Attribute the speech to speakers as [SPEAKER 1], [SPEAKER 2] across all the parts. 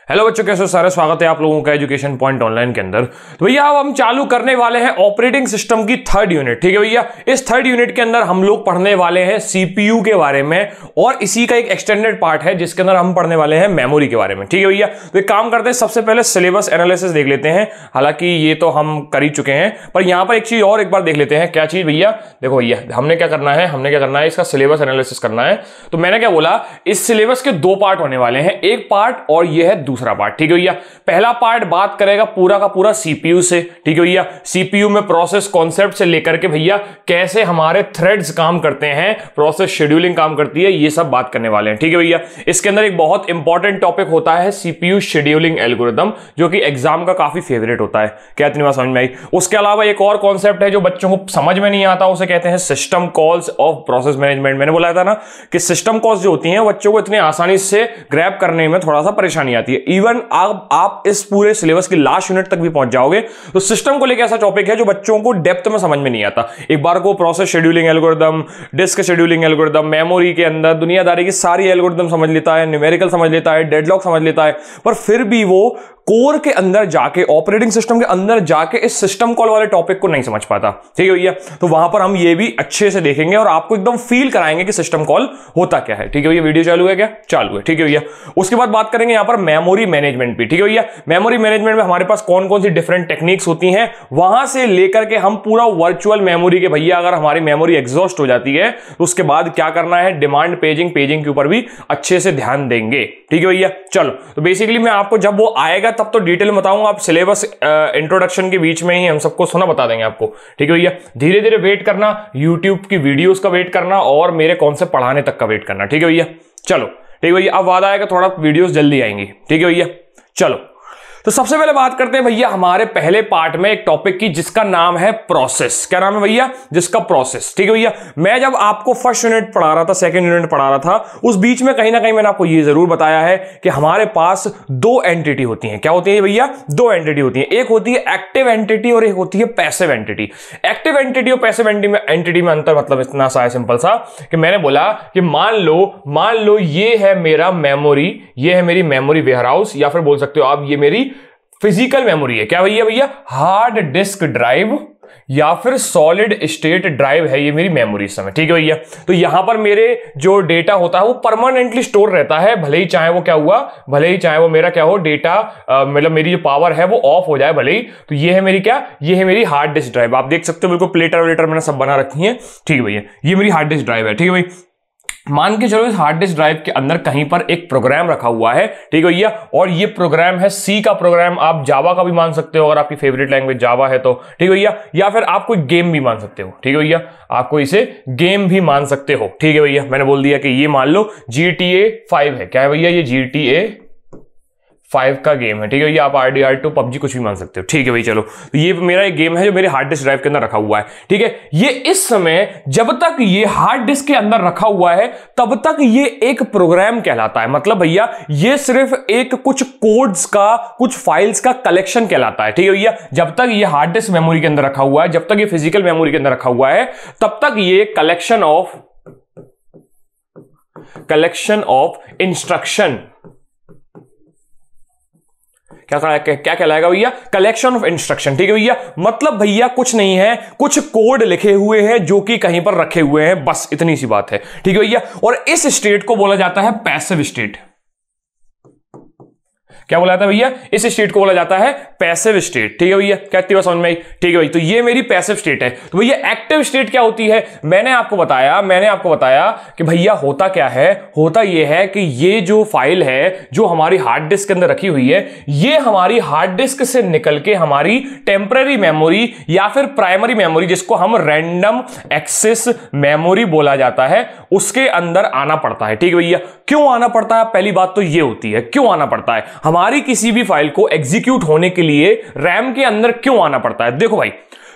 [SPEAKER 1] Hello बच्चों, कैसे हो सारे। स्वागत है आप लोगों का एजुकेशन पॉइंट ऑनलाइन के अंदर। तो भैया अब हम चालू करने वाले हैं ऑपरेटिंग सिस्टम की थर्ड यूनिट। ठीक है भैया, इस थर्ड यूनिट के अंदर हम लोग पढ़ने वाले हैं सीपीयू के बारे में और इसी का एक एक्सटेंडेड पार्ट है जिसके अंदर हम पढ़ने वाले हैं मेमोरी के बारे में। ठीक है भैया, तो एक काम करते हैं, सबसे पहले सिलेबस एनालिसिस देख लेते हैं। हालांकि ये तो हम कर ही चुके हैं, पर यहां पर एक चीज और एक बार देख लेते हैं। क्या चीज भैया? देखो भैया, हमने क्या करना है इसका सिलेबस एनालिसिस करना है। तो मैंने क्या बोला, इस सिलेबस के दो पार्ट होने वाले हैं, एक पार्ट और ये है दूसरा पार्ट। ठीक है भैया, पहला पार्ट बात करेगा पूरा का पूरा सीपीयू से। ठीक है भैया, सीपीयू में प्रोसेस कॉन्सेप्ट से लेकर के भैया कैसे हमारे थ्रेड्स काम करते हैं, प्रोसेस शेड्यूलिंग काम करती है, ये सब बात करने वाले हैं। ठीक है भैया, इसके अंदर एक बहुत इंपॉर्टेंट टॉपिक होता है सीपीयू शेड्यूलिंग एल्गोरिथम, जो कि एग्जाम का काफी फेवरेट होता है। क्या इतनी बात समझ में आई? उसके अलावा एक और कॉन्सेप्ट है जो बच्चों को समझ में नहीं आता, उसे कहते हैं system calls of process management. मैंने बोला था ना कि सिस्टम कॉल्स जो होती हैं बच्चों को इतने आसानी से ग्रैब करने में थोड़ा सा परेशानी आती है। इवन आप इस पूरे सिलेबस की लास्ट यूनिट तक भी पहुंच जाओगे तो सिस्टम को लेकर ऐसा टॉपिक है जो बच्चों को डेप्थ में समझ में नहीं आता। एक बार को process scheduling algorithm, disk scheduling algorithm, memory के अंदर दुनियादारी की सारी एल्गोरिथम समझ लेता है, न्यूमेरिकल समझ लेता है, डेडलॉक समझ लेता है, पर फिर भी वो कोर के अंदर जाके, ऑपरेटिंग सिस्टम के अंदर जाके इस सिस्टम कॉल वाले टॉपिक को नहीं समझ पाता। ठीक है भैया, तो वहां पर हम ये भी अच्छे से देखेंगे और आपको एकदम फील कराएंगे कि सिस्टम कॉल होता क्या है। ठीक है भैया, वीडियो चालू है क्या? चालू है। ठीक है भैया, उसके बाद बात करेंगे यहां पर मेमोरी मैनेजमेंट भी। ठीक है भैया, मेमोरी मैनेजमेंट में हमारे पास कौन कौन सी डिफरेंट टेक्निक्स होती हैं, वहां से लेकर के हम पूरा वर्चुअल मेमोरी के भैया अगर हमारी मेमोरी एग्जॉस्ट हो जाती है तो उसके बाद क्या करना है, डिमांड पेजिंग के ऊपर भी अच्छे से ध्यान देंगे। ठीक है भैया, चलो तो बेसिकली मैं आपको जब वो आएगा तब तो डिटेल बताऊंगा। आप सिलेबस इंट्रोडक्शन के बीच में ही हम सबको सुना बता देंगे आपको। ठीक है भैया, धीरे धीरे वेट करना, यूट्यूब की वीडियोस का वेट करना और मेरे कॉन्सेप्ट पढ़ाने तक का वेट करना। ठीक है भैया, चलो ठीक है भैया, अब वादा आएगा थोड़ा वीडियोस जल्दी आएंगी। ठीक है भैया, चलो तो सबसे पहले बात करते हैं भैया हमारे पहले पार्ट में एक टॉपिक की जिसका नाम है प्रोसेस। क्या नाम है भैया? जिसका प्रोसेस। ठीक है भैया, मैं जब आपको फर्स्ट यूनिट पढ़ा रहा था, सेकंड यूनिट पढ़ा रहा था, उस बीच में कहीं ना कहीं मैंने आपको यह जरूर बताया है कि हमारे पास दो एंटिटी होती हैं। क्या होती है भैया? दो एंटिटी होती है। एक होती है एक्टिव एंटिटी और एक होती है पैसिव एंटिटी। एक्टिव एंटिटी और पैसिव एंटिटी में अंतर मतलब इतना सा है, सिंपल सा, कि मैंने बोला कि मान लो ये है मेरा मेमोरी, ये है मेरी मेमोरी वेयरहाउस, या फिर बोल सकते हो आप ये मेरी फिजिकल मेमोरी है। क्या भैया? भैया हार्ड डिस्क ड्राइव या फिर सॉलिड स्टेट ड्राइव है ये मेरी मेमोरी इस समय। ठीक है भैया, तो यहां पर मेरे जो डेटा होता है वो परमानेंटली स्टोर रहता है, भले ही चाहे वो क्या हुआ, भले ही चाहे वो मेरा क्या हो, डेटा मतलब मेरी जो पावर है वो ऑफ हो जाए भले ही। तो ये है मेरी क्या, ये है मेरी हार्ड डिस्क ड्राइव। आप देख सकते हो बिल्कुल प्लेटर वेटर मैंने सब बना रखी है। ठीक है भैया, ये मेरी हार्ड डिस्क ड्राइव है। ठीक है भाई, मान के चलो इस हार्ड डिस्क ड्राइव के अंदर कहीं पर एक प्रोग्राम रखा हुआ है। ठीक है भैया, और ये प्रोग्राम है सी का प्रोग्राम, आप जावा का भी मान सकते हो अगर आपकी फेवरेट लैंग्वेज जावा है तो। ठीक है भैया, या फिर आप कोई गेम भी मान सकते हो। ठीक है भैया, आपको इसे गेम भी मान सकते हो। ठीक है भैया, मैंने बोल दिया कि ये मान लो GTA 5 है। क्या है भैया? ये GTA 5 का गेम है। ठीक है भैया, आप RDR2 PUBG कुछ भी मान सकते हो। ठीक है भाई, चलो तो ये मेरा एक गेम है जो मेरे हार्ड डिस्क ड्राइव के अंदर रखा हुआ है। ठीक है, ये इस समय जब तक ये हार्ड डिस्क के अंदर रखा हुआ है तब तक ये एक प्रोग्राम कहलाता है। मतलब भैया ये सिर्फ एक कुछ कोड्स का, कुछ फाइल्स का कलेक्शन कहलाता है। ठीक है भैया, जब तक ये हार्ड डिस्क मेमोरी के अंदर रखा हुआ है, जब तक ये फिजिकल मेमोरी के अंदर रखा हुआ है, तब तक ये कलेक्शन ऑफ इंस्ट्रक्शन क्या कहलाएगा भैया? Collection of instruction. ठीक है भैया, मतलब भैया कुछ नहीं है, कुछ कोड लिखे हुए हैं जो कि कहीं पर रखे हुए हैं, बस इतनी सी बात है। ठीक है भैया, और इस स्टेट को बोला जाता है पैसिव स्टेट। क्या बोला जाता है भैया? इस स्टेट को बोला जाता है पैसिव स्टेट। ठीक है भैया, क्या इतनी बात समझ में आई? ठीक है भाई, तो ये मेरी पैसिव स्टेट है। तो भैया एक्टिव स्टेट क्या होती है? मैंने आपको बताया कि भैया होता क्या है, होता ये है कि ये जो फाइल है जो हमारी हार्ड डिस्क के अंदर रखी हुई है, ये हमारी हार्ड डिस्क से निकल के हमारी टेम्पररी मेमोरी या फिर प्राइमरी मेमोरी, जिसको हम रैंडम एक्सेस मेमोरी बोला जाता है, उसके अंदर आना पड़ता है। ठीक है भैया, क्यों आना पड़ता है? पहली बात तो ये होती है, क्यों आना पड़ता है? हमारी किसी भी फाइल को एग्जीक्यूट होने के लिए रैम के अंदर क्यों आना पड़ता है? देखो भाई,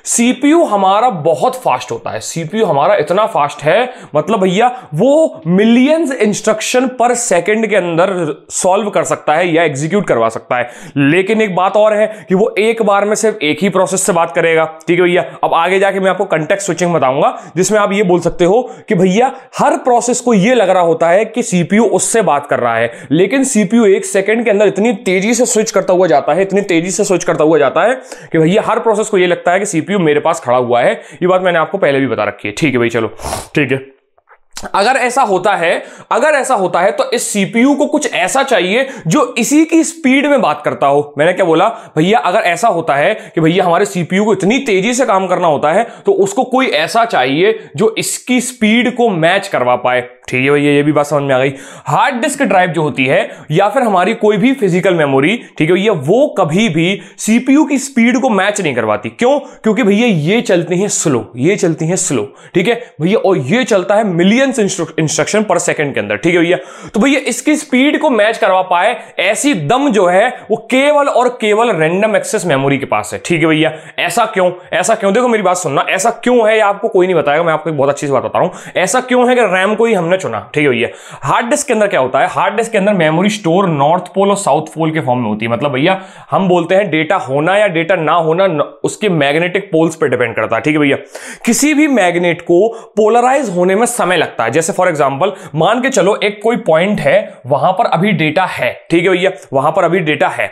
[SPEAKER 1] सीपीयू हमारा बहुत फास्ट होता है, सीपीयू हमारा इतना फास्ट है, मतलब भैया वो मिलियंस इंस्ट्रक्शन पर सेकंड के अंदर सॉल्व कर सकता है या एग्जीक्यूट करवा सकता है। लेकिन एक बात और है कि वो एक बार में सिर्फ एक ही प्रोसेस से बात करेगा, ठीक है भैया। अब आगे जाके मैं आपको कंटेक्स्ट स्विचिंग बताऊंगा, जिसमें आप ये बोल सकते हो कि भैया हर प्रोसेस को ये लग रहा होता है कि सीपीयू उससे बात कर रहा है, लेकिन सीपीयू एक सेकंड के अंदर इतनी तेजी से स्विच करता हुआ जाता है, इतनी तेजी से स्विच करता हुआ जाता है कि भैया हर प्रोसेस को ये लगता है कि सीपीयू मेरे पास खड़ा हुआ है। ये बात मैंने आपको पहले भी बता रखी है, ठीक है भाई, चलो ठीक है। अगर ऐसा होता है तो इस सीपीयू को कुछ ऐसा चाहिए जो इसी की स्पीड में बात करता हो। मैंने क्या बोला भैया, अगर ऐसा होता है कि भैया हमारे सीपीयू को इतनी तेजी से काम करना होता है तो उसको कोई ऐसा चाहिए जो इसकी स्पीड को मैच करवा पाए, ठीक है भैया। ये भी बात समझ में आ गई। हार्ड डिस्क ड्राइव जो होती है या फिर हमारी कोई भी फिजिकल मेमोरी, ठीक है भैया, वो कभी भी सीपीयू की स्पीड को मैच नहीं करवाती। क्यों? क्योंकि भैया ये चलती हैं स्लो, ठीक है भैया, और ये चलता है मिलियंस इंस्ट्रक्शन पर सेकंड के अंदर, ठीक है भैया। तो भैया इसकी स्पीड को मैच करवा पाए ऐसी दम जो है वो केवल और केवल रैंडम एक्सेस मेमोरी के पास है, ठीक है भैया। ऐसा क्यों? देखो मेरी बात सुनना, ऐसा क्यों है आपको कोई नहीं बताएगा, मैं आपको एक बहुत अच्छी सी बात बता रहा हूं। ऐसा क्यों है कि रैम को ही हमने चुना, ठीक है भैया। हार्ड डिस्क के अंदर क्या होता है, हार्ड डिस्क के अंदर मेमोरी स्टोर नॉर्थ पोल और साउथ पोल के फॉर्म में होती है। मतलब भैया हम बोलते हैं डेटा होना या डेटा ना होना उसके मैग्नेटिक पोल्स पर डिपेंड करता है, ठीक है भैया। किसी भी मैग्नेट को पोलराइज होने में समय लगता है। जैसे फॉर एग्जांपल मान के चलो एक कोई पॉइंट है, वहां पर अभी डेटा है, ठीक है भैया, वहां पर अभी डेटा है,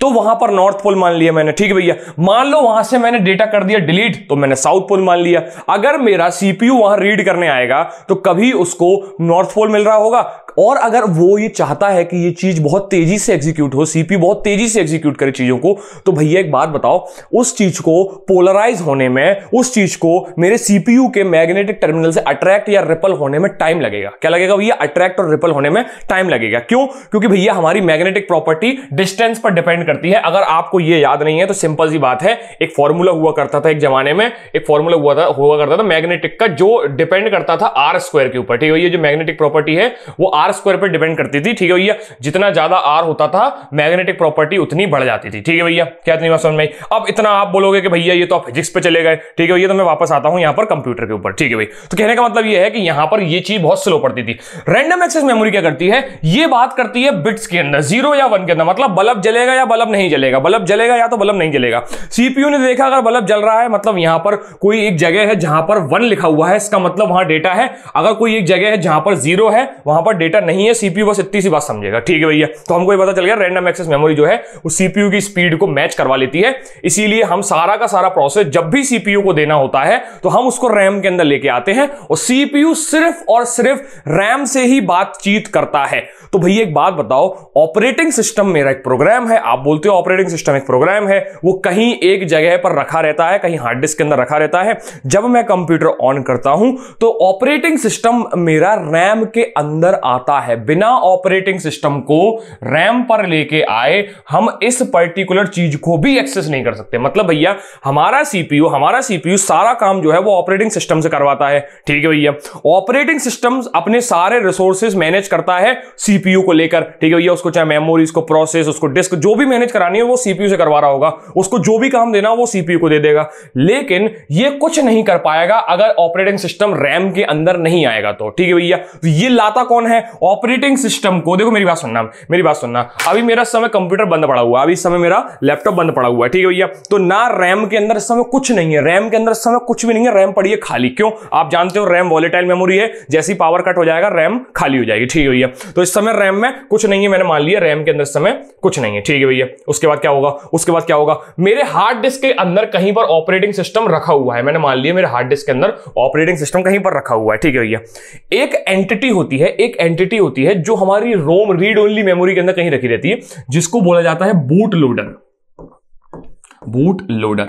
[SPEAKER 1] तो वहां पर नॉर्थ पोल मान लिया मैंने, ठीक है भैया। मान लो वहां से मैंने डेटा कर दिया डिलीट, तो मैंने साउथ पोल मान लिया। अगर मेरा सीपीयू वहां रीड करने आएगा तो कभी उसको नॉर्थ पोल मिल रहा होगा, और अगर वो ये चाहता है कि ये चीज बहुत तेजी से एग्जीक्यूट हो, सीपीयू बहुत तेजी से एग्जीक्यूट करे चीजों को, तो भैया एक बात बताओ, उस चीज को पोलराइज होने में, उस चीज को मेरे सीपीयू के मैग्नेटिक टर्मिनल से अट्रैक्ट या रिपल होने में टाइम लगेगा। क्या लगेगा भैया? अट्रैक्ट और रिपल होने में टाइम लगेगा। क्यों? क्योंकि भैया हमारी मैग्नेटिक प्रॉपर्टी डिस्टेंस पर डिपेंड करती है। अगर आपको ये याद नहीं है तो सिंपल सी बात है, एक फॉर्मूला हुआ करता था एक जमाने में, एक फॉर्मूला हुआ करता था मैग्नेटिक का, जो डिपेंड करता था आर स्क्वायर के ऊपर, ठीक है। ये जो मैग्नेटिक प्रॉपर्टी है वो आर स्क्वायर पर डिपेंड करती थी, ठीक है भैया। जितना ज्यादा आर होता था मैग्नेटिक प्रॉपर्टी उतनी बढ़ जाती थी, ठीक है भैया। क्या इतनी बात समझ में आई? अब इतना आप बोलोगे कि भैया ये तो आप फिजिक्स पे चले गए, ठीक है भैया, तो मैं वापस आता हूं यहां पर कंप्यूटर के ऊपर, ठीक है भाई। तो कहने का मतलब ये है कि यहां पर ये चीज बहुत स्लो पड़ती थी। रैंडम एक्सेस मेमोरी क्या करती है, ये बात करती है बिट्स के अंदर, 0 या 1 के अंदर, मतलब बल्ब जलेगा या बल्ब नहीं जलेगा, बल्ब जलेगा या तो बल्ब नहीं जलेगा। सीपीयू ने देखा अगर बल्ब जल रहा है मतलब यहां पर कोई एक जगह है जहां पर 1 लिखा हुआ है, इसका मतलब वहां डेटा है। अगर कोई एक जगह है जहां पर 0 है, वहां पर डेटा नहीं है। सीपीयू बस इतनी सी बात समझेगा, ठीक है भैया। तो हमको ये पता चल गया रैंडम एक्सेस मेमोरी जो है वो सीपीयू की स्पीड को मैच करवा लेती है। इसीलिए हम सारा का सारा प्रोसेस जब भी सीपीयू को देना होता है तो हम उसको रैम के अंदर लेके आते हैं, और सीपीयू सिर्फ और सिर्फ रैम से ही बातचीत करता है। तो भैया एक बात बताओ, ऑपरेटिंग सिस्टम मेरा एक प्रोग्राम है, आप बोलते हो ऑपरेटिंग सिस्टम एक प्रोग्राम है, वो कहीं एक जगह पर रखा रहता है, कहीं हार्ड डिस्क के अंदर रखा रहता है। जब मैं कंप्यूटर ऑन करता हूं तो ऑपरेटिंग सिस्टम मेरा रैम के अंदर आता है। बिना ऑपरेटिंग सिस्टम को रैम पर लेके आए हम इस पर्टिकुलर चीज को भी एक्सेस नहीं कर सकते। मतलब भैया हमारा सीपीयू सारा काम जो है वो ऑपरेटिंग सिस्टम से करवाता है, ठीक है भैया। ऑपरेटिंग सिस्टम अपने सारे रिसोर्सेज मैनेज करता है सीपीयू को लेकर, ठीक है भैया। उसको चाहे मेमोरी, उसको प्रोसेस, उसको डिस्क, जो भी मैनेज करानी है वो सीपीयू से करवा रहा होगा, उसको जो भी काम देना वो सीपीयू को दे देगा। लेकिन ये कुछ नहीं कर पाएगा अगर ऑपरेटिंग सिस्टम रैम के अंदर नहीं आएगा तो, ठीक है भैया। तो ये लाता कौन है? ऑपरेटिंग सिस्टम को। देखो मेरी बात सुनना, अभी मेरा समय कंप्यूटर बंद पड़ा हुआ है, अभी इस समय मेरा लैपटॉप बंद पड़ा हुआ है, ठीक है भैया। तो ना रैम के अंदर इस समय कुछ नहीं है, रैम के अंदर इस समय कुछ भी नहीं है, रैम पड़ी है खाली। क्यों? आप जानते हो रैम वॉलेटाइल मेमोरी है, जैसे ही पावर कट हो जाएगा रैम खाली हो जाएगी, ठीक है भैया। तो इस समय रैम में कुछ नहीं है, मैंने मान लिया रैम के अंदर इस समय कुछ नहीं है, ठीक है भैया। उसके बाद क्या होगा, मेरे हार्ड डिस्क के अंदर कहीं पर ऑपरेटिंग सिस्टम रखा हुआ है, मैंने मान लिया मेरे हार्ड डिस्क के अंदर ऑपरेटिंग सिस्टम कहीं पर रखा हुआ है, ठीक है भैया। एक एंटिटी होती है जो हमारी रोम रीड ओनली मेमोरी के अंदर कहीं रखी रहती है, जिसको बोला जाता है बूट लोडर,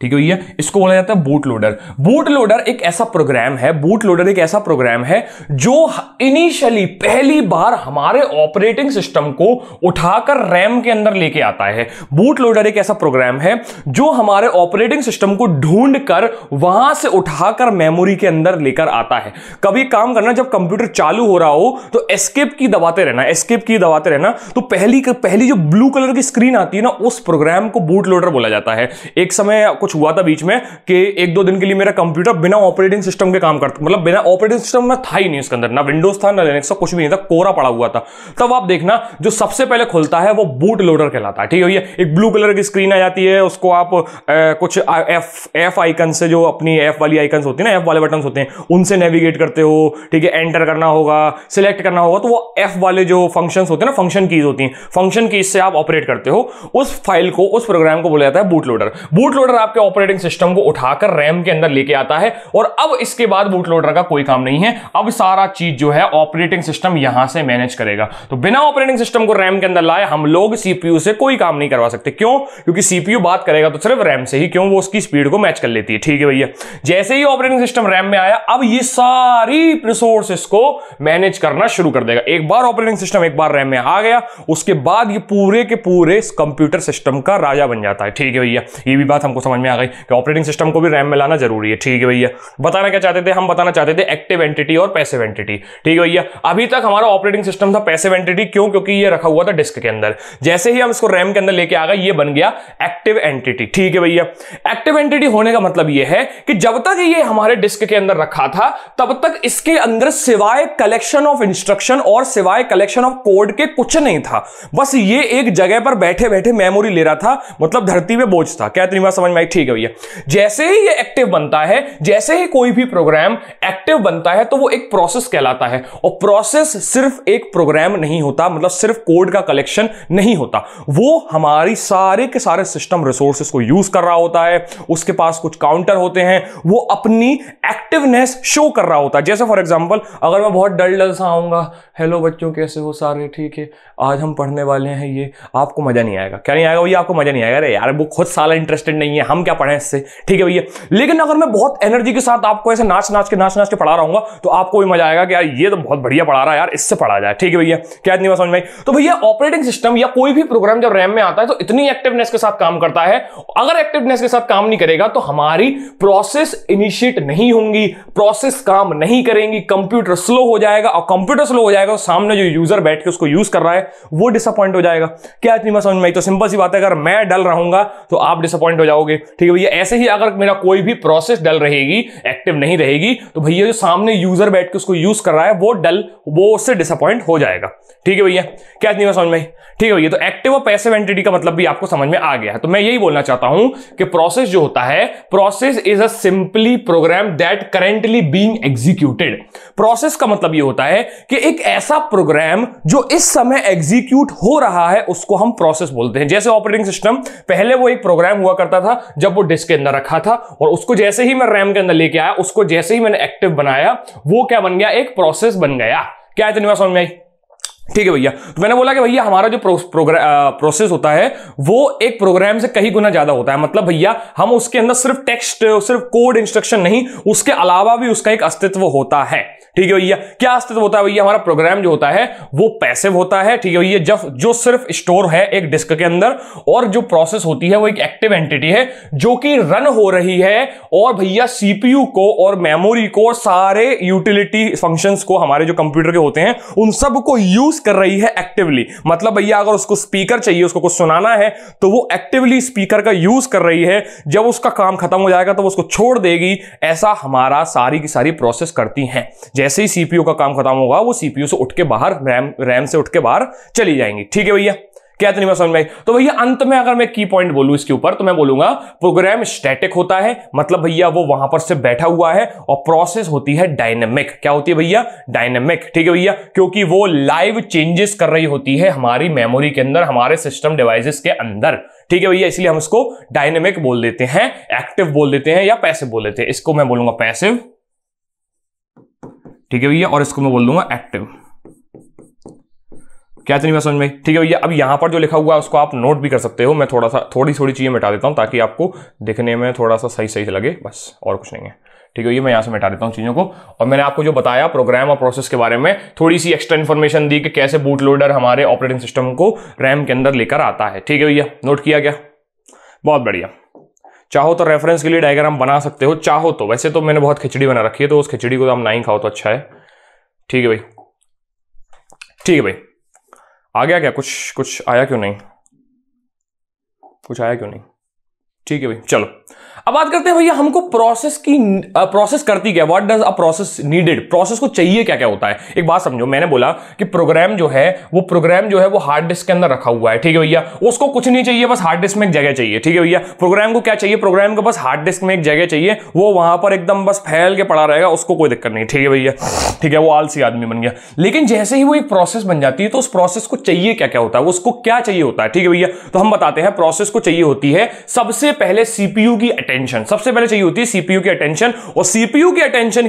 [SPEAKER 1] ठीक है भैया, इसको बोला जाता है बूट लोडर। बूट लोडर एक ऐसा प्रोग्राम है, बूट लोडर एक ऐसा प्रोग्राम है जो इनिशियली पहली बार हमारे ऑपरेटिंग सिस्टम को उठाकर रैम के अंदर लेके आता है। बूट लोडर एक ऐसा प्रोग्राम है जो हमारे ऑपरेटिंग सिस्टम को ढूंढकर वहां से उठाकर मेमोरी के अंदर लेकर आता है। कभी काम करना, जब कंप्यूटर चालू हो रहा हो तो एस्केप की दबाते रहना, एस्केप की दबाते रहना, तो पहली जो ब्लू कलर की स्क्रीन आती है ना, उस प्रोग्राम को बूट लोडर बोला जाता है। एक समय कुछ हुआ था बीच में कि एक दो दिन के लिए मेरा कंप्यूटर बिना ऑपरेटिंग सिस्टम के काम करता, मतलब बिना ऑपरेटिंग सिस्टम में था ही नहीं, उसके अंदर ना विंडोज था ना लिनक्स, कुछ भी नहीं था, कोरा पड़ा हुआ था। तब आप देखना जो सबसे पहले खुलता है वो बूट लोडर कहलाता है। ठीक है भैया, एक ब्लू कलर की स्क्रीन आ जाती है, उसको आप कुछ एफ आइकन से, जो अपनी एफ वाली आइकन होती है ना, एफ वाले बटन होते हैं, उनसे नेविगेट करते हो। ठीक है, एंटर करना होगा, सिलेक्ट करना होगा, तो वो एफ वाले जो फंक्शंस होते हैं ना, फंक्शन कीज होती हैं, फंक्शन कीज से आप ऑपरेट करते हो। उस फाइल को, उस प्रोग्राम को बोला जाता है बूट लोडर। बूट लोडर आपके ऑपरेटिंग सिस्टम को उठाकर रैम के अंदर लेके आता है और अब इसके बाद बूट लोडर का कोई काम नहीं है, अब सारा चीज जो है ऑपरेटिंग सिस्टम यहां से मैनेज करेगा। तो बिना ऑपरेटिंग सिस्टम को रैम के अंदर लाए हम लोग सीपीयू से कोई काम नहीं करवा सकते। क्यों? क्योंकि सीपीयू बात करेगा तो सिर्फ रैम से ही। क्यों? वो उसकी स्पीड को मैच कर लेती है। ठीक है भैया, जैसे ही ऑपरेटिंग सिस्टम रैम में आया, अब ये सारी रिसोर्सेस को मैनेज करना शुरू कर देगा। एक बार ऑपरेटिंग सिस्टम एक बार रैम में आ गया, उसके बाद ये पूरे के पूरे कंप्यूटर सिस्टम का राजा बन जाता है। ठीक है भैया, ये भी बात हमको समझ में आ गई कि ऑपरेटिंग सिस्टम को भी रैम में लाना जरूरी है। ठीक है भैया, बताना क्या चाहते थे हम? बताना चाहते थे एक्टिव एंटिटी और पैसिव एंटिटी। ठीक है भैया, अभी तक हमारा ऑपरेटिंग सिस्टम था पैसिव एंटिटी। क्यों? क्योंकि ये रखा हुआ था डिस्क के अंदर। जैसे ही हम इसको रैम के अंदर लेके आ गए, ये बन गया एक्टिव एंटिटी। ठीक है भैया, एक्टिव एंटिटी होने का मतलब ये है कि जब तक ये हमारे डिस्क के अंदर रखा था, तब तक इसके अंदर सिवाय कलेक्शन ऑफ इंस्ट्रक्शन और सिवाय कलेक्शन ऑफ कोड के कुछ नहीं था। बस ये एक जगह पर बैठे बैठे मेमोरी ले रहा था, मतलब धरती पे बोझ था। क्या इतनी बात समझ में आई? ठीक है भैया, जैसे ही ये एक्टिव बनता है, जैसे ही कोई भी प्रोग्राम एक्टिव बनता है, तो वो एक प्रोसेस कहलाता है। और प्रोसेस सिर्फ एक प्रोग्राम नहीं होता, मतलब सिर्फ कोड का कलेक्शन नहीं होता, वो हमारी सारे के सारे सिस्टम रिसोर्सेस को यूज कर रहा होता है। उसके पास कुछ काउंटर होते हैं, वो अपनी एक्टिवनेस शो कर रहा होता है। जैसे फॉर एग्जांपल, अगर मैं बहुत डल सा आऊंगा, हेलो बच्चों कैसे हो सारे, ठीक है आज हम पढ़ने वाले हैं ये, आपको मजा नहीं आएगा। क्या नहीं आएगा भैया? आपको मजा नहीं आएगा। अरे यार वो खुद साला इंटरेस्टेड नहीं है, हम क्या पढ़ें इससे। ठीक है भैया, लेकिन अगर मैं बहुत एनर्जी के साथ आपको ऐसे नाच नाच के पढ़ा रहा हूंगा, तो आपको भी मजा आएगा कि यार ये तो बहुत बढ़िया पढ़ा रहा है यार, इससे पढ़ा जाए। ठीक है भैया, क्या इतनी बात समझ में आई? तो भैया ऑपरेटिंग सिस्टम या कोई भी प्रोग्राम जब रैम में आता है तो इतनी एक्टिवनेस के साथ काम करता है। अगर एक्टिवनेस के साथ काम नहीं करेगा तो हमारी प्रोसेस इनिशिएट नहीं होंगी, प्रोसेस काम नहीं करेंगी, कंप्यूटर स्लो हो जाएगा, और कंप्यूटर स्लो हो जाएगा तो सामने जो यूजर बैठ के उसको यूज कर रहा है वो डिसअपॉइंट हो जाएगा। क्या इतनी बात समझ में आई? तो सिंपल सी बात है, अगर मैं डल रहूंगा तो आप डिसअपॉइंट हो जाओगे। ठीक है भैया, ऐसे ही अगर मेरा कोई भी प्रोसेस डल रहेगी, एक्टिव नहीं रहेगी, तो भैया जो सामने यूजर बैठ के उसको यूज कर रहा है वो उससे डिसअपॉइंट हो जाएगा। ठीक है भैया, क्या इतनी बात समझ में आई? ठीक है भैया, तो एक्टिव और पैसिव एंटिटी का मतलब भी आपको समझ में आ गया है। तो मैं यही बोलना चाहता हूं कि प्रोसेस जो होता है, process is a simply program that currently being executed. Process का मतलब ये होता है कि एक ऐसा प्रोग्राम जो इस समय एग्जीक्यूट हो रहा है, उसको हम प्रोसेस बोलते हैं। जैसे ऑपरेटिंग सिस्टम, पहले वो एक प्रोग्राम हुआ करता था जब वो डिस्क के अंदर रखा था, और उसको जैसे ही मैं रैम के अंदर लेके आया, उसको जैसे ही मैंने एक्टिव बनाया, वो क्या बन गया? एक प्रोसेस बन गया। क्या इतनी बात समझ में आई? ठीक है भैया, तो मैंने बोला कि भैया हमारा जो प्रोसेस होता है वो एक प्रोग्राम से कहीं गुना ज्यादा होता है। मतलब भैया हम उसके अंदर सिर्फ टेक्स्ट, सिर्फ कोड इंस्ट्रक्शन नहीं, उसके अलावा भी उसका एक अस्तित्व होता है। ठीक है भैया, क्या अस्तित्व होता है भैया? हमारा प्रोग्राम जो होता है वो पैसिव होता है। ठीक है भैया, जब जो सिर्फ स्टोर है एक डिस्क के अंदर, और जो प्रोसेस होती है वो एक एक्टिव एंटिटी है जो कि रन हो रही है, और भैया सीपीयू को और मेमोरी को, सारे यूटिलिटी फंक्शंस को, हमारे जो कंप्यूटर के होते हैं उन सब को यूज कर रही है एक्टिवली। मतलब भैया अगर उसको स्पीकर चाहिए, उसको कुछ सुनाना है, तो वो एक्टिवली स्पीकर का यूज कर रही है। जब उसका काम खत्म हो जाएगा तो वो उसको छोड़ देगी। ऐसा हमारा सारी की सारी प्रोसेस करती हैं। जैसे ही सीपीयू का काम खत्म होगा, वो सीपीयू से उठ के बाहर, रैम से उठ के बाहर चली जाएंगी। ठीक है भैया, क्या इतनी बात समझ में आई? तो भैया अंत में अगर मैं की पॉइंट बोलूं इसके ऊपर, तो मैं बोलूंगा प्रोग्राम स्टैटिक होता है, मतलब भैया वो वहां पर से बैठा हुआ है, और प्रोसेस होती है डायनेमिक। क्या होती है भैया? डायनेमिक। ठीक है भैया, क्योंकि वो लाइव चेंजेस कर रही होती है हमारी मेमोरी के अंदर, हमारे सिस्टम डिवाइसेस के अंदर। ठीक है भैया, इसलिए हम इसको डायनेमिक बोल देते हैं, एक्टिव बोल देते हैं, या पैसिव बोल देते हैं। इसको मैं बोलूंगा पैसिव। ठीक है भैया, और इसको मैं बोल दूंगा एक्टिव। क्या इतनी बात समझ में? ठीक है भैया। अब यहां पर जो लिखा हुआ है उसको आप नोट भी कर सकते हो। मैं थोड़ी चीजें मिटा देता हूं ताकि आपको दिखने में थोड़ा सा सही लगे, बस और कुछ नहीं है। ठीक है भैया, मैं यहां से मिटा देता हूं चीजों को। और मैंने आपको जो बताया प्रोग्राम और प्रोसेस के बारे में, थोड़ी सी एक्स्ट्रा इन्फॉर्मेशन दी कि कैसे बूट लोडर हमारे ऑपरेटिंग सिस्टम को रैम के अंदर लेकर आता है। ठीक है भैया, नोट किया गया? बहुत बढ़िया। चाहो तो रेफरेंस के लिए डायग्राम बना सकते हो, चाहो तो। वैसे तो मैंने बहुत खिचड़ी बना रखी है, तो उस खिचड़ी को आप ना ही खाओ तो अच्छा है। ठीक है भाई, ठीक है भाई। आ गया क्या? कुछ आया क्यों नहीं? कुछ आया क्यों नहीं? ठीक है भाई, चलो अब बात करते हैं भैया हमको प्रोसेस करती क्या, what does a process needed, process को चाहिए क्या क्या होता है। एक बात समझो, मैंने बोला कि प्रोग्राम जो है वो हार्ड डिस्क के अंदर रखा हुआ है। ठीक है भैया, उसको कुछ नहीं चाहिए, बस हार्ड डिस्क में एक जगह चाहिए। ठीक है भैया, प्रोग्राम को क्या चाहिए? प्रोग्राम को बस हार्ड डिस्क में एक जगह चाहिए, वो वहां पर एकदम बस फैल के पड़ा रहेगा, उसको कोई दिक्कत नहीं। ठीक है भैया, ठीक है, वो आलसी आदमी बन गया। लेकिन जैसे ही वो एक प्रोसेस बन जाती है तो उस प्रोसेस को चाहिए क्या क्या होता है, उसको क्या चाहिए होता है। ठीक है भैया, तो हम बताते हैं। प्रोसेस को चाहिए होती है सबसे पहले सीपीयू की अटेंशन, सबसे पहले चाहिए होती है सीपीयू की अटेंशन। और सीपीयू के अटेंशन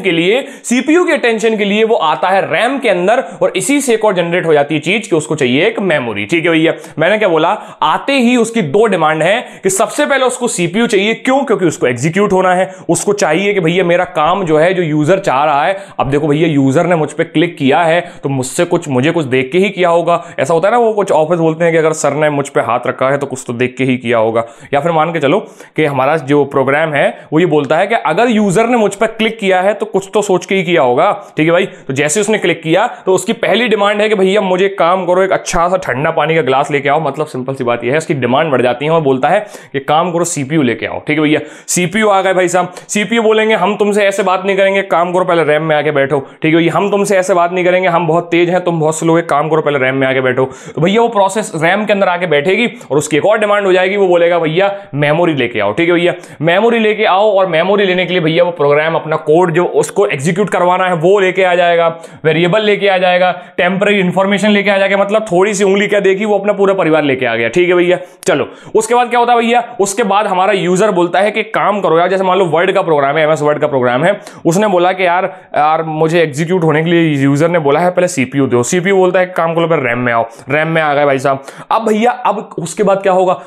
[SPEAKER 1] के लिए वो आता है रैम के अंदर, और इसी से एक और जनरेट हो जाती है चीज कि उसको चाहिए एक मेमोरी। ठीक है भैया, मैंने क्या बोला, आते ही उसकी दो डिमांड है कि सबसे पहले उसको सीपीयू चाहिए। क्यों? क्योंकि उसको एग्जीक्यूट होना है, उसको चाहिए कि भैया मेरा काम जो है, जो यूजर चाह रहा है। अब देखो भैया, यूजर ने मुझ पर क्लिक किया है तो मुझे कुछ देख के ही किया होगा। ऐसा होता है ना, वो कुछ ऑफिस बोलते हैं कि अगर सर ने मुझ पे हाथ रखा है तो कुछ तो देख के ही किया होगा। या फिर मान के चलो कि हमारा जो प्रोग्राम है वो ये बोलता है कि अगर यूजर ने मुझ पर क्लिक किया है तो कुछ तो सोच के ही किया होगा। ठीक है भाई, तो जैसे उसने क्लिक किया तो उसकी पहली डिमांड है कि भैया मुझे काम करो, एक अच्छा सा ठंडा पानी का ग्लास लेके आओ। मतलब सिंपल सी बात यह है, उसकी डिमांड बढ़ जाती है और बोलता है कि काम करो, सीपीयू लेके आओ। ठीक है भैया, सीपीयू आ गए भाई साहब। सीपीयू बोलेंगे हम तुमसे ऐसे बात नहीं करेंगे, काम करो, पहले रैम में आके बैठो। ठीक है भैया, हम तुमसे ऐसे बात नहीं करेंगे, हम बहुत तेज हैं, तुम बहुत स्लो है, काम करो, पहले रैम में आके बैठो। तो भैया वो प्रोसेस रैम के अंदर आके बैठेगी और उसकी एक और डिमांड हो जाएगी, वो बोलेगा भैया मेमोरी लेके आओ। ठीक है भैया, मेमोरी लेके आओ, और मेमोरी लेने के लिए भैया वो प्रोग्राम अपना कोड जो उसको एग्जीक्यूट करवाना है वो लेके आ जाएगा, वेरिएबल लेके आ जाएगा, टेम्पररी इंफॉर्मेशन लेके आ जाएगा। मतलब थोड़ी सी उंगली क्या देखी, वो अपना पूरा परिवार लेके आ गया। ठीक है भैया, चलो उसके बाद क्या होता है भैया, उसके बाद हमारा यूजर बोलता है कि काम करो यार, जैसे मान लो वर्ड का प्रोग्राम है, एमएस वर्ड का प्रोग्राम है, उसने बोला कि यार मुझे एग्जीक्यूट होने के लिए यूजर ने बोला है पहले सीपीयू दो। सीपीयू बोलता है काम करो, फिर रैम में आओ। रैम में आ गए भाई साहब। अब भैया अब उसके बाद क्या होगा,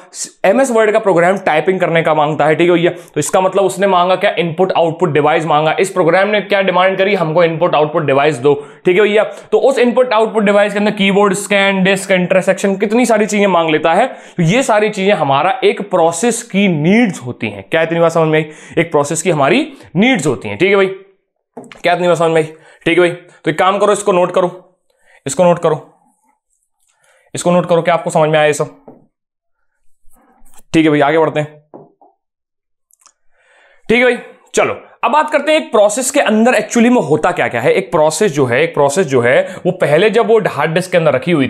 [SPEAKER 1] एमएस वर्ड का प्रोग्राम टाइपिंग करने का मांगता है। ठीक है भैया, तो इसका मतलब उसने मांगा क्या, इनपुट आउटपुट डिवाइस मांगा। इस प्रोग्राम ने क्या डिमांड करी, हमको इनपुट आउटपुट डिवाइस दो। ठीक है भैया, तो उस इनपुट आउटपुट डिवाइस के अंदर कीबोर्ड, स्कैन, डिस्क, इंटरसेक्शन, कितनी सारी चीजें मांग लेता है। तो ये सारी चीजें हमारा एक प्रोसेस की नीड्स होती हैं। क्या इतनी बात समझ में आई? एक प्रोसेस की हमारी नीड्स होती हैं। ठीक है भाई, क्या इतनी बात समझ में आई? ठीक है भाई, तो एक काम करो, इसको नोट करो, इसको नोट करो, इसको नोट करो। क्या आपको समझ में आया ये सब? ठीक है भाई, आगे बढ़ते हैं। ठीक है भाई, चलो अब बात करते हैं एक प्रोसेस के अंदर एक्चुअली में होता क्या क्या है। एक प्रोसेस जो है वो पहले जब वो हार्ड डिस्क के अंदर रखी हुई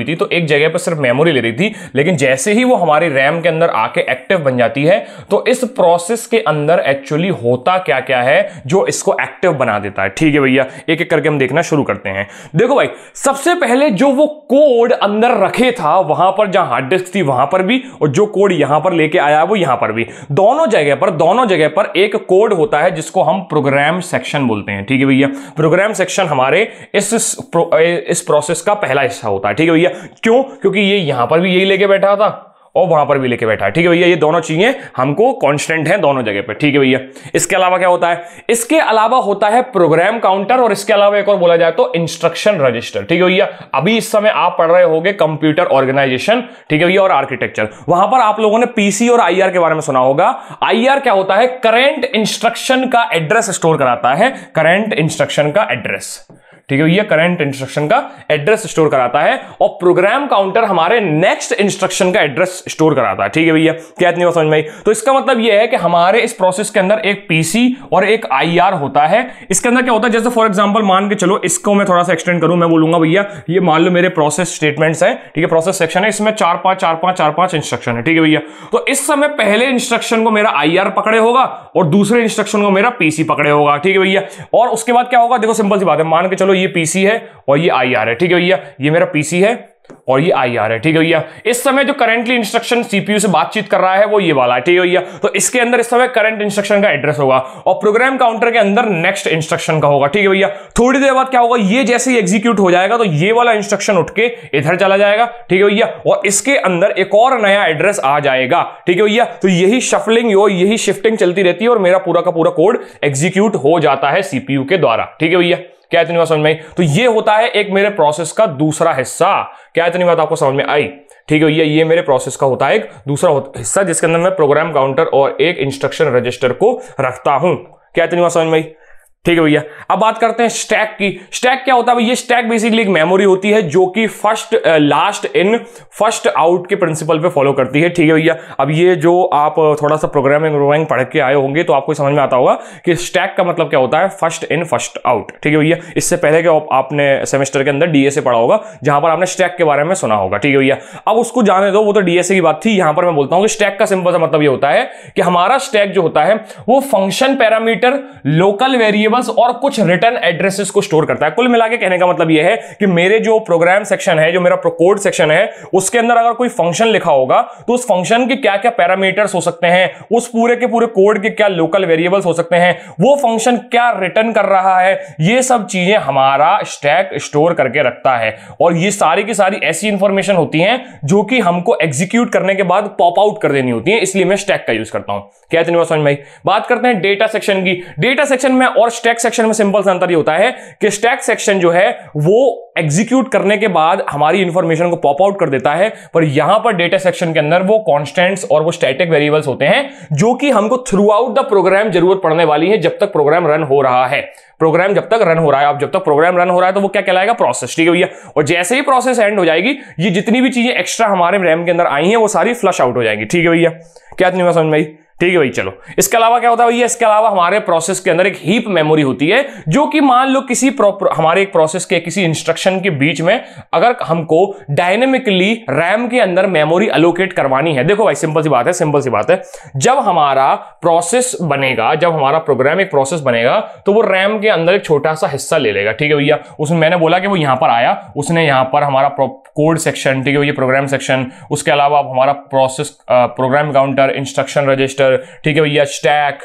[SPEAKER 1] थी, तो एक जगह पर सिर्फ मेमोरी ले रही थी। लेकिन जैसे ही वो हमारी रैम के अंदर आके एक्टिव बन जाती है, तो इस प्रोसेस के अंदर एक्चुअली होता क्या क्या है जो इसको एक्टिव बना देता है। ठीक है भैया, एक एक करके हम देखना शुरू करते हैं। देखो भाई, सबसे पहले जो वो कोड अंदर रखे था वहां पर, जहां हार्ड डिस्क थी वहां पर भी, और जो कोड यहां पर लेके आया वो यहां पर भी, दोनों जगह पर एक कोड होता है जिसको हम प्रोग्राम सेक्शन बोलते हैं। ठीक है भैया, प्रोग्राम सेक्शन हमारे इस प्रोसेस का पहला हिस्सा होता है। ठीक है भैया, क्यों? क्योंकि ये यहां पर भी यही लेके बैठा था और वहां पर भी लेके बैठा है। ठीक है भैया, ये दोनों चीजें हमको कांस्टेंट हैं दोनों जगह पे। ठीक है भैया, इसके अलावा क्या होता है? इसके अलावा होता है प्रोग्राम काउंटर, और इसके अलावा एक और बोला जाए तो इंस्ट्रक्शन रजिस्टर। ठीक है भैया, अभी इस समय आप पढ़ रहे होंगे कंप्यूटर ऑर्गेनाइजेशन, ठीक है भैया, और आर्किटेक्चर। वहां पर आप लोगों ने पीसी और आईआर के बारे में सुना होगा। आईआर क्या होता है? करंट इंस्ट्रक्शन का एड्रेस स्टोर कराता है, करंट इंस्ट्रक्शन का एड्रेस। ठीक है भैया, करंट इंस्ट्रक्शन का एड्रेस स्टोर कराता है, और प्रोग्राम काउंटर हमारे नेक्स्ट इंस्ट्रक्शन का एड्रेस स्टोर कराता है। ठीक है भैया, क्या इतनी बात समझ में आई? तो इसका मतलब यह है कि हमारे इस प्रोसेस के अंदर एक पीसी और एक आईआर होता है। इसके अंदर क्या होता है, जैसे फॉर एग्जांपल मान के चलो, इसको मैं थोड़ा सा एक्सटेंड करूं, मैं बोलूंगा भैया ये मान लो मेरे प्रोसेस स्टेटमेंट्स हैं। ठीक है, प्रोसेस सेक्शन है, इसमें 4-5 इंस्ट्रक्शन है। ठीक है भैया, तो इस समय पहले इंस्ट्रक्शन को मेरा आईआर पकड़े होगा और दूसरे इंस्ट्रक्शन को मेरा पीसी पकड़े होगा। ठीक है भैया, और उसके बाद क्या होगा, देखो सिंपल सी बात है, मान के चलो ये पीसी है और ये IR है, ठीक है भैया, ये मेरा पीसी है और ये IR है, ठीक है भैया। इस समय जो करंटली इंस्ट्रक्शन सीपीयू से बातचीत कर रहा है वो ये वाला है, ठीक है भैया। तो इसके अंदर इस समय करंट इंस्ट्रक्शन का एड्रेस होगा और प्रोग्राम काउंटर के अंदर नेक्स्ट इंस्ट्रक्शन का होगा, ठीक है भैया। थोड़ी देर बाद क्या होगा, ये जैसे ही एग्जीक्यूट हो जाएगा तो ये वाला इंस्ट्रक्शन उठ के इधर चला जाएगा, ठीक है भैया, और इसके अंदर एक और नया एड्रेस आ जाएगा, ठीक है भैया। तो यही शफलिंग और यही शिफ्टिंग चलती रहती है और मेरा पूरा का पूरा कोड एग्जीक्यूट हो जाता है सीपीयू के द्वारा, ठीक है भैया। क्या इतनी बात समझ में आई? तो ये होता है एक मेरे प्रोसेस का दूसरा हिस्सा। क्या इतनी बात आपको समझ में आई? ठीक है भैया, ये मेरे प्रोसेस का होता है एक दूसरा हिस्सा जिसके अंदर मैं प्रोग्राम काउंटर और एक इंस्ट्रक्शन रजिस्टर को रखता हूं। क्या इतनी बात समझ में आई? ठीक है भैया। अब बात करते हैं स्टैक की। स्टैक क्या होता है भैया? स्टैक बेसिकली एक मेमोरी होती है जो कि लास्ट इन फर्स्ट आउट के प्रिंसिपल पे फॉलो करती है, ठीक है भैया। अब ये जो आप थोड़ा सा प्रोग्रामिंग पढ़ के आए होंगे तो आपको समझ में आता होगा कि स्टैक का मतलब क्या होता है, फर्स्ट इन फर्स्ट आउट, ठीक है भैया। इससे पहले के आपने सेमेस्टर के अंदर डीएसए पढ़ा होगा जहां पर आपने स्टैक के बारे में सुना होगा, ठीक है भैया। अब उसको जाने दो, वो तो डीएसए की बात थी। यहां पर मैं बोलता हूं कि स्टैक का सिंपल सा मतलब ये होता है कि हमारा स्टैक जो होता है वो फंक्शन पैरामीटर, लोकल वेरिएबल्स और कुछ रिटर्न एड्रेसेस को स्टोर करता है। कुल मिला के कहने का मतलब यह है कि मेरे जो प्रोग्राम सेक्शन है, जो मेरा कोड सेक्शन है, उसके अंदर अगर कोई फंक्शन लिखा होगा तो उस फंक्शन के क्या क्या पैरामीटर्स हो सकते हैं, उस पूरे के पूरे कोड के क्या लोकल वेरिएबल्स हो सकते हैं, वो फंक्शन क्या रिटर्न कर रहा है, ये सब चीजें हमारा स्टैक स्टोर करके रखता है। और ये सारी की सारी ऐसी इंफॉर्मेशन होती हैं जो कि हमको एग्जीक्यूट करने के बाद पॉप आउट कर देनी होती है, इसलिए मैं स्टैक का यूज करता हूं। क्या इतनी बात समझ में आई? बात करते हैं डेटा सेक्शन की। डेटा सेक्शन में और स्टैक सेक्शन में सिंपल सा अंतर ये होता है कि स्टैक सेक्शन जो है वो एग्जीक्यूट करने के बाद हमारी इंफॉर्मेशन को पॉप आउट कर देता है, पर यहां पर डेटा सेक्शन के अंदर वो कांस्टेंट्स और वो स्टैटिक वेरिएबल्स होते हैं जो कि हमको थ्रू आउट द प्रोग्राम जरूरत पड़ने वाली है जब तक प्रोग्राम रन हो रहा है। प्रोग्राम जब तक रन हो रहा है, अब जब तक प्रोग्राम रन हो रहा है तो वो क्या कहलाएगा, प्रोसेस, ठीक है भैया। और जैसे ही प्रोसेस एंड हो जाएगी, ये जितनी भी चीजें एक्स्ट्रा हमारे रैम के अंदर आई हैं वो सारी फ्लश आउट हो जाएंगी, ठीक है भैया। क्या इतनी बात समझ में आई? ठीक है भाई, चलो इसके अलावा क्या होता है भैया? इसके अलावा हमारे प्रोसेस के अंदर एक हीप मेमोरी होती है जो कि मान लो किसी हमारे एक प्रोसेस के किसी इंस्ट्रक्शन के बीच में अगर हमको डायनेमिकली रैम के अंदर मेमोरी अलोकेट करवानी है। देखो भाई, सिंपल सी बात है, सिंपल सी बात है, जब हमारा प्रोसेस बनेगा, जब हमारा प्रोग्राम एक प्रोसेस बनेगा तो वो रैम के अंदर एक छोटा सा हिस्सा ले लेगा, ठीक है भैया। उसमें मैंने बोला कि वो यहां पर आया, उसने यहां पर हमारा कोड सेक्शन, ठीक है भैया, प्रोग्राम सेक्शन, उसके अलावा हमारा process, program counter, instruction register, ठीक है भैया, स्टैक,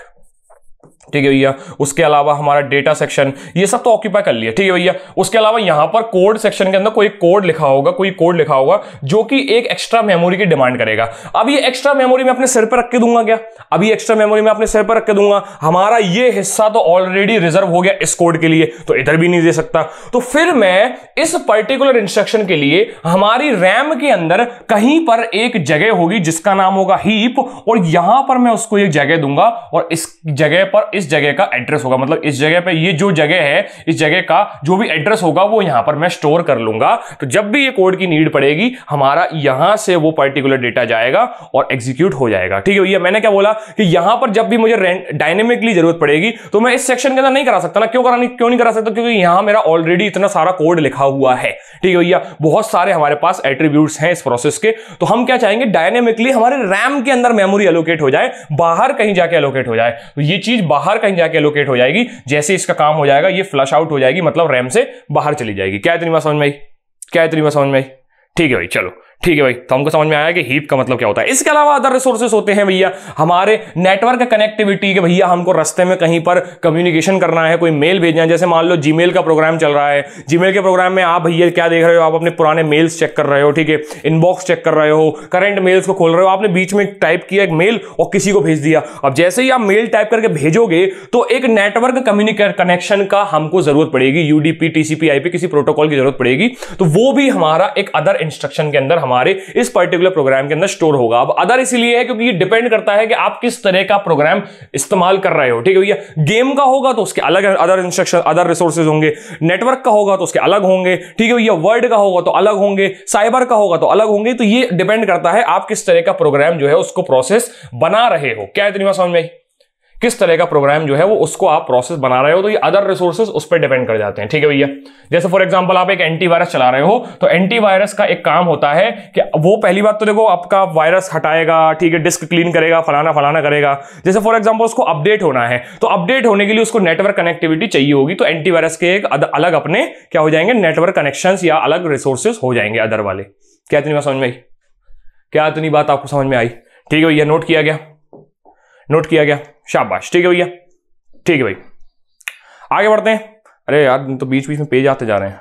[SPEAKER 1] ठीक है भैया, उसके अलावा हमारा डेटा सेक्शन, ये सब तो ऑक्यूपाई कर लिया, ठीक है भैया। उसके अलावा यहां पर कोड सेक्शन के अंदर कोई कोड लिखा होगा जो कि एक एक्स्ट्रा मेमोरी की डिमांड करेगा। अब ये एक्स्ट्रा मेमोरी मैं अपने सिर पर रख के दूंगा क्या? अब ये एक्स्ट्रा मेमोरी मैं अपने सिर पर रख के दूंगा, हमारा ये हिस्सा तो ऑलरेडी रिजर्व हो गया इस कोड के लिए, तो इधर भी नहीं दे सकता। तो फिर मैं इस पर्टिकुलर इंस्ट्रक्शन के लिए हमारी रैम के अंदर कहीं पर एक जगह होगी जिसका नाम होगा हीप, और यहां पर मैं उसको एक जगह दूंगा और इस जगह पर इस जगह का एड्रेस होगा, मतलब इस जगह पे ये जो जगह है, इस जगह का जो भी एड्रेस होगा वो यहां पर मैं स्टोर कर लूंगा। तो जब भी ये कोड की नीड पड़ेगी, हमारा यहां से वो पर्टिकुलर डेटा जाएगा और एग्जीक्यूट हो जाएगा, ठीक है भैया। मैंने क्या बोला कि यहां पर जब भी मुझे डायनेमिकली जरूरत पड़ेगी तो मैं इस सेक्शन के अंदर नहीं करा सकता ना। क्यों नहीं करा सकता? क्योंकि यहां मेरा ऑलरेडी इतना सारा कोड लिखा हुआ है, ठीक है भैया। बहुत सारे हमारे पास एट्रीब्यूट्स हैं इस प्रोसेस के, तो हम क्या चाहेंगे, डायनेमिकली हमारे रैम के अंदर मेमोरी एलोकेट हो जाए, बाहर कहीं जाके एलोकेट हो जाए। तो ये चीज बाहर कहीं जाके एलोकेट हो जाएगी, जैसे इसका काम हो जाएगा ये फ्लश आउट हो जाएगी, मतलब रैम से बाहर चली जाएगी। क्या इतनी बात समझ में आई? क्या इतनी बात समझ में आई? ठीक है भाई, चलो ठीक है भाई, तो हमको समझ में आया कि हीप का मतलब क्या होता है। इसके अलावा अदर रिसोर्सेस होते हैं भैया, हमारे नेटवर्क कनेक्टिविटी के, भैया हमको रास्ते में कहीं पर कम्युनिकेशन करना है, कोई मेल भेजना है, जैसे मान लो जीमेल का प्रोग्राम चल रहा है, जीमेल के प्रोग्राम में आप भैया क्या देख रहे हो, आप अपने पुराने मेल्स चेक कर रहे हो, ठीक है, इनबॉक्स चेक कर रहे हो, करंट मेल्स को खोल रहे हो, आपने बीच में टाइप किया एक मेल और किसी को भेज दिया। अब जैसे ही आप मेल टाइप करके भेजोगे तो एक नेटवर्क कनेक्शन का हमको जरूरत पड़ेगी, यूडीपी, टीसीपी, आईपी, किसी प्रोटोकॉल की जरूरत पड़ेगी, तो वो भी हमारा एक अदर इंस्ट्रक्शन के अंदर हमारे इस पर्टिकुलर प्रोग्राम के अंदर स्टोर होगा। अब अदर इसलिए है क्योंकि ये डिपेंड करता है कि आप किस तरह का प्रोग्राम इस्तेमाल कर रहे हो, ठीक है भैया। गेम का होगा तो उसके अलग अदर इंस्ट्रक्शन, अदर रिसोर्सेज होंगे, नेटवर्क का होगा तो उसके अलग होंगे, ठीक है भैया, वर्ड का होगा तो अलग होंगे, साइबर का होगा तो अलग होंगे। तो ये डिपेंड करता है आप किस तरह का प्रोग्राम जो है उसको प्रोसेस बना रहे हो। क्या इतनी बात समझ में आई? किस तरह का प्रोग्राम जो है वो उसको आप प्रोसेस बना रहे हो, तो ये अदर रिसोर्सेज उस पर डिपेंड कर जाते हैं। ठीक है भैया, जैसे फॉर एग्जांपल आप एक एंटीवायरस चला रहे हो, तो एंटीवायरस का एक काम होता है कि वो पहली बात तो देखो आपका वायरस हटाएगा, ठीक है, डिस्क क्लीन करेगा, फलाना फलाना करेगा। जैसे फॉर एग्जांपल उसको अपडेट होना है, तो अपडेट होने के लिए उसको नेटवर्क कनेक्टिविटी चाहिए होगी, तो एंटीवायरस के एक अलग अपने क्या हो जाएंगे, नेटवर्क कनेक्शंस या अलग रिसोर्सेज हो जाएंगे अदर वाले। क्या इतनी बात समझ में आई? क्या इतनी बात आपको समझ में आई? ठीक है भैया, नोट किया गया, नोट किया गया, शाबाश। ठीक है भैया, ठीक है भाई, आगे बढ़ते हैं। अरे यार तो बीच बीच में पेज आते जा रहे हैं।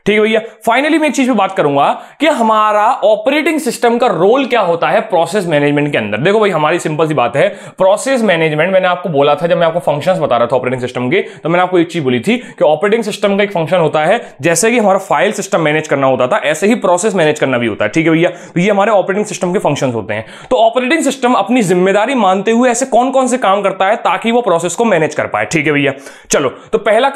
[SPEAKER 1] ठीक है भैया, फाइनली मैं एक चीज पे बात करूंगा कि हमारा ऑपरेटिंग सिस्टम का रोल क्या होता है प्रोसेस मैनेजमेंट के अंदर। देखो भाई, हमारी सिंपल सी बात है, प्रोसेस मैनेजमेंट मैंने आपको बोला था जब मैं आपको फंक्शंस बता रहा था ऑपरेटिंग सिस्टम के, तो मैंने आपको एक चीज बोली थी कि ऑपरेटिंग सिस्टम का एक फंक्शन होता है, जैसे कि हमारा फाइल सिस्टम मैनेज करना होता था, ऐसे ही प्रोसेस मैनेज करना भी होता है। ठीक है भैया, तो ये हमारे ऑपरेटिंग सिस्टम के फंक्शंस होते हैं। तो ऑपरेटिंग सिस्टम अपनी जिम्मेदारी मानते हुए ऐसे कौन कौन से काम करता है ताकि वो प्रोसेस को मैनेज कर पाए। ठीक है भैया, चलो, तो पहला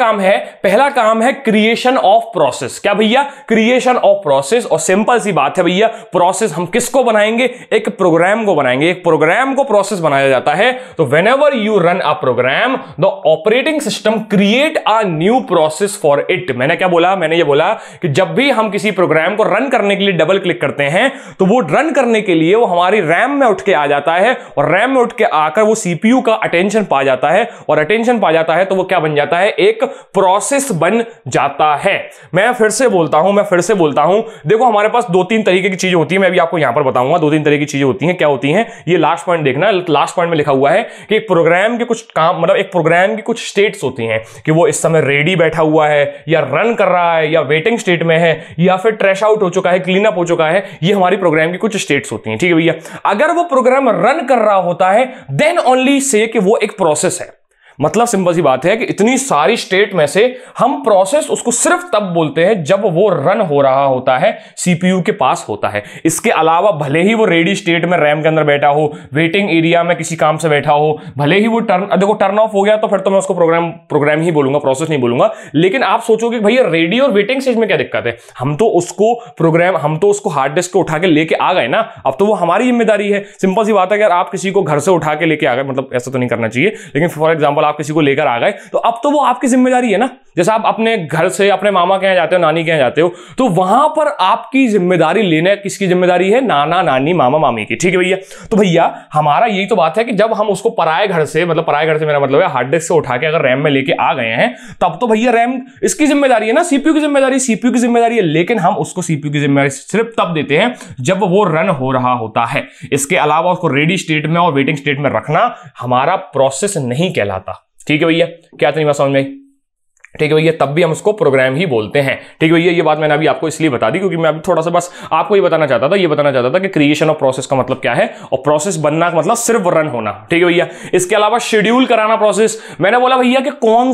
[SPEAKER 1] काम है क्रिएशन ऑफ प्रोसेस। क्या भैया? Creation of process. और सिंपल सी बात है भैया, प्रोसेस हम किसको बनाएंगे? एक प्रोग्राम को बनाएंगे। एक प्रोग्राम को प्रोसेस बनाया जाता है। तो whenever you run a program, the operating system create a new process for it. मैंने क्या बोला? मैंने ये बोला कि जब भी हम किसी प्रोग्राम को रन करने के लिए डबल क्लिक करते हैं, तो वो रन करने के लिए वो हमारी रैम में उठ के आ जाता है, और रैम में उठ के आकर वो सीपीयू का अटेंशन पा जाता है, और अटेंशन पा जाता है तो वो क्या बन जाता है? एक प्रोसेस बन जाता है। मैं फिर से बोलता हूं, देखो हमारे पास दो तीन तरीके की चीजें होती हैं, मैं भी आपको यहां पर बताऊंगा। दो तीन तरह की चीजें होती हैं। क्या होती हैं? ये लास्ट पॉइंट देखना। लास्ट पॉइंट में लिखा हुआ है कि एक प्रोग्राम के कुछ काम, मतलब एक प्रोग्राम की कुछ स्टेट्स होती हैं कि वो इस समय रेडी बैठा हुआ है, या रन कर रहा है, या वेटिंग स्टेट में है, या फिर ट्रैश आउट हो चुका है, क्लीन अप हो चुका है। ये हमारी प्रोग्राम की कुछ स्टेट्स होती हैं। ठीक है भैया, अगर वो प्रोग्राम रन कर रहा होता है, देन ओनली से कि वो एक प्रोसेस है। मतलब सिंपल सी बात है कि इतनी सारी स्टेट में से हम प्रोसेस उसको सिर्फ तब बोलते हैं जब वो रन हो रहा होता है, सीपीयू के पास होता है। इसके अलावा भले ही वो रेडी स्टेट में रैम के अंदर बैठा हो, वेटिंग एरिया में किसी काम से बैठा हो, भले ही वो टर्न ऑफ हो गया, तो फिर तो मैं उसको प्रोग्राम ही बोलूंगा, प्रोसेस नहीं बोलूंगा। लेकिन आप सोचोगे भैया रेडी और वेटिंग स्टेज में क्या दिक्कत है? हम तो उसको हार्ड डिस्क को उठा के लेके आ गए ना, अब तो वो हमारी जिम्मेदारी है। सिंपल सी बात है, अगर आप किसी को घर से उठा के लेके आ गए, मतलब ऐसा तो नहीं करना चाहिए, लेकिन फॉर एग्जाम्पल आप किसी को लेकर आ गए, तो अब तो वो आपकी जिम्मेदारी है ना। जैसे आप अपने घर से अपने मामा के यहाँ जाते हो, नानी के यहाँ जाते हो, तो वहां पर आपकी जिम्मेदारी लेना किसकी जिम्मेदारी है? नाना नानी मामा मामी की। ठीक है भैया, तो भैया हमारा यही तो बात है कि जब हम उसको पराए घर से, मतलब पराए घर से मेरा मतलब है हार्ड डिस्क से उठा के अगर रैम में लेके आ गए हैं, तब तो भैया रैम इसकी जिम्मेदारी है ना, सीपीयू की जिम्मेदारी है। लेकिन हम उसको सीपीयू की जिम्मेदारी सिर्फ तब देते हैं जब वो रन हो रहा होता है। इसके अलावा उसको रेडी स्टेट में और वेटिंग स्टेट में रखना हमारा प्रोसेस नहीं कहलाता। ठीक है भैया, क्या इतनी बात समझ में आई? ठीक है भैया, तब भी हम उसको प्रोग्राम ही बोलते हैं। ठीक है भैया, ये बात मैंने अभी आपको इसलिए बता दी क्योंकि मैं अभी थोड़ा सा बस आपको ये बताना चाहता था कि क्रिएशन ऑफ प्रोसेस का मतलब क्या है, और प्रोसेस बनना का मतलब सिर्फ रन होना। ठीक है भैया, इसके अलावा शेड्यूल कराना प्रोसेस। मैंने बोला भैया कि कौन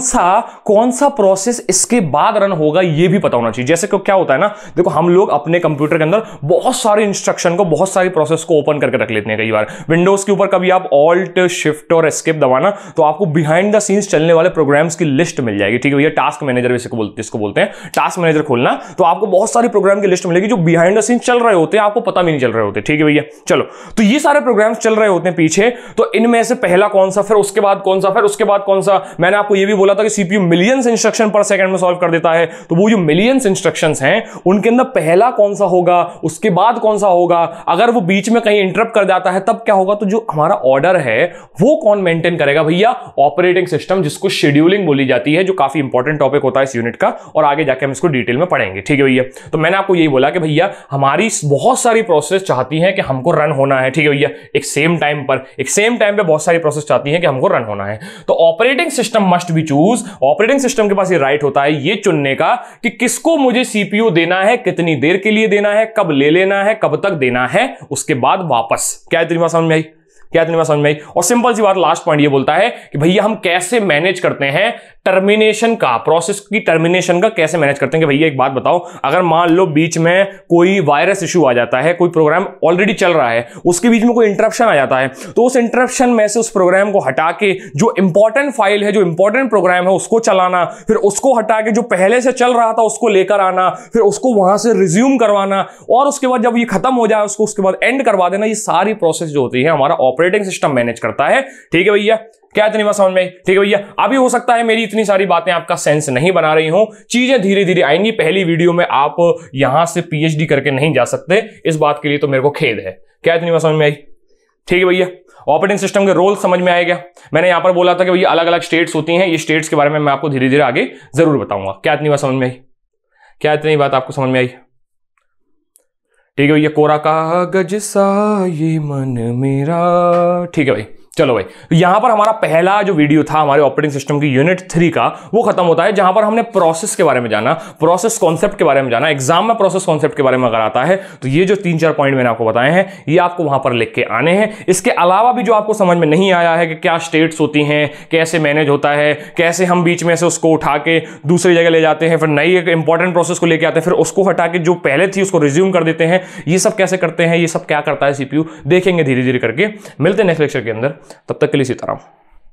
[SPEAKER 1] सा प्रोसेस इसके बाद रन होगा ये भी पता होना चाहिए। जैसे क्या होता है ना, देखो हम लोग अपने कंप्यूटर के अंदर बहुत सारे इंस्ट्रक्शन को, बहुत सारी प्रोसेस को ओपन करके रख लेते हैं। कई बार विंडोज के ऊपर कभी आप ऑल्ट शिफ्ट और एस्केप दबाना, तो आपको बिहाइंड द सीन्स चलने वाले प्रोग्राम्स की लिस्ट मिल जाएगी। ठीक है भैया, टास्क मैनेजर जिसको बोलते हैं, टास्क मैनेजर खोलना, तो आपको बहुत सारी प्रोग्राम की लिस्ट मिलेगी जो बिहाइंड द सीन चल रहे होते हैं, आपको पता भी नहीं चल रहे होते। ठीक है भैया, चलो, तो ये सारे प्रोग्राम्स चल रहे होते हैं पीछे, तो इनमें से पहला कौन सा, फिर उसके बाद कौन सा, फिर उसके बाद कौन सा। मैंने आपको ये भी बोला था कि सीपीयू मिलियंस इंस्ट्रक्शन पर सेकंड में सॉल्व कर देता है, तो वो जो मिलियंस इंस्ट्रक्शंस हैं उनके अंदर पहला कौन सा होगा, उसके बाद कौन सा होगा, अगर वो बीच में कहीं इंटरप्ट कर जाता है तब क्या होगा। तो जो हमारा ऑर्डर है वो कौन मेंटेन करेगा भैया? ऑपरेटिंग सिस्टम, जिसको शेड्यूलिंग बोली जाती है, जो काफी इंपॉर्टेंट टॉपिक होता है इस यूनिट का, और आगे जाके हम इसको डिटेल में पढ़ेंगे। ठीक है भैया, तो मैंने आपको यही बोला कि भैया हमारी बहुत सारी प्रोसेस चाहती हैं कि हमको रन होना है। ठीक है भैया, एक सेम टाइम पे बहुत सारी प्रोसेस चाहती हैं कि हमको रन होना है, तो operating system must be choose. Operating system के पास ये राइट होता है ये चुनने का कि किसको मुझे सीपीयू देना है, कितनी देर के लिए देना है, कब ले लेना है, कब तक देना है, उसके बाद वापस। क्या इतनी बात समझ में आई? और सिंपल सी बात, लास्ट पॉइंट ये बोलता है कि भैया हम कैसे मैनेज करते हैं टर्मिनेशन का, प्रोसेस की टर्मिनेशन का कैसे मैनेज करते हैं। कि भैया एक बात बताओ, अगर मान लो बीच में कोई वायरस इशू आ जाता है, कोई प्रोग्राम ऑलरेडी चल रहा है, उसके बीच में कोई इंटरप्शन आ जाता है, तो उस इंटरप्शन में से उस प्रोग्राम को हटा के जो इंपॉर्टेंट फाइल है, जो इंपॉर्टेंट प्रोग्राम है, उसको चलाना, फिर उसको हटा के जो पहले से चल रहा था उसको लेकर आना, फिर उसको वहां से रिज्यूम करवाना, और उसके बाद जब ये खत्म हो जाए उसको उसके बाद एंड करवा देना, ये सारी प्रोसेस जो होती है हमारा ऑपरेटिंग सिस्टम मैनेज करता है। ठीक है भैया, क्या इतनी बात समझ में आई? ठीक है भैया। अभी हो सकता है मेरी इतनी सारी बातें आपका सेंस नहीं बना रही हो, चीजें धीरे धीरे आएंगी। पहली वीडियो में आप यहां से पीएचडी करके नहीं जा सकते, इस बात के लिए तो मेरे को खेद है। क्या इतनी बात समझ में आई? ठीक है भैया। ऑपरेटिंग सिस्टम के रोल समझ में आएगा। मैंने यहां पर बोला था कि भैया अलग अलग स्टेट्स होती हैं, ये स्टेट्स के बारे में मैं आपको धीरे धीरे आगे जरूर बताऊंगा। क्या इतनी बात समझ में आई? क्या इतनी बात आपको समझ में आई? ठीक है भैया। कोरा कागज सा ये मन मेरा। ठीक है भाई, चलो भाई। तो यहां पर हमारा पहला जो वीडियो था हमारे ऑपरेटिंग सिस्टम की यूनिट 3 का, वो खत्म होता है, जहां पर हमने प्रोसेस के बारे में जाना, प्रोसेस कॉन्सेप्ट के बारे में जाना। एग्जाम में प्रोसेस कॉन्सेप्ट के बारे में अगर आता है तो ये जो 3-4 पॉइंट मैंने आपको बताए हैं, ये आपको वहां पर लिख के आने हैं। इसके अलावा भी जो आपको समझ में नहीं आया है कि क्या स्टेट्स होती हैं, कैसे मैनेज होता है, कैसे हम बीच में से उसको उठा के दूसरी जगह ले जाते हैं, फिर नई एक इंपॉर्टेंट प्रोसेस को लेके आते हैं, फिर उसको हटा के जो पहले थी उसको रिज्यूम कर देते हैं, ये सब कैसे करते हैं, ये सब क्या करता है सीपीयू, देखेंगे धीरे धीरे करके। मिलते हैं नेक्स्ट लेक्चर के अंदर, तब तक के लिए सीताराम।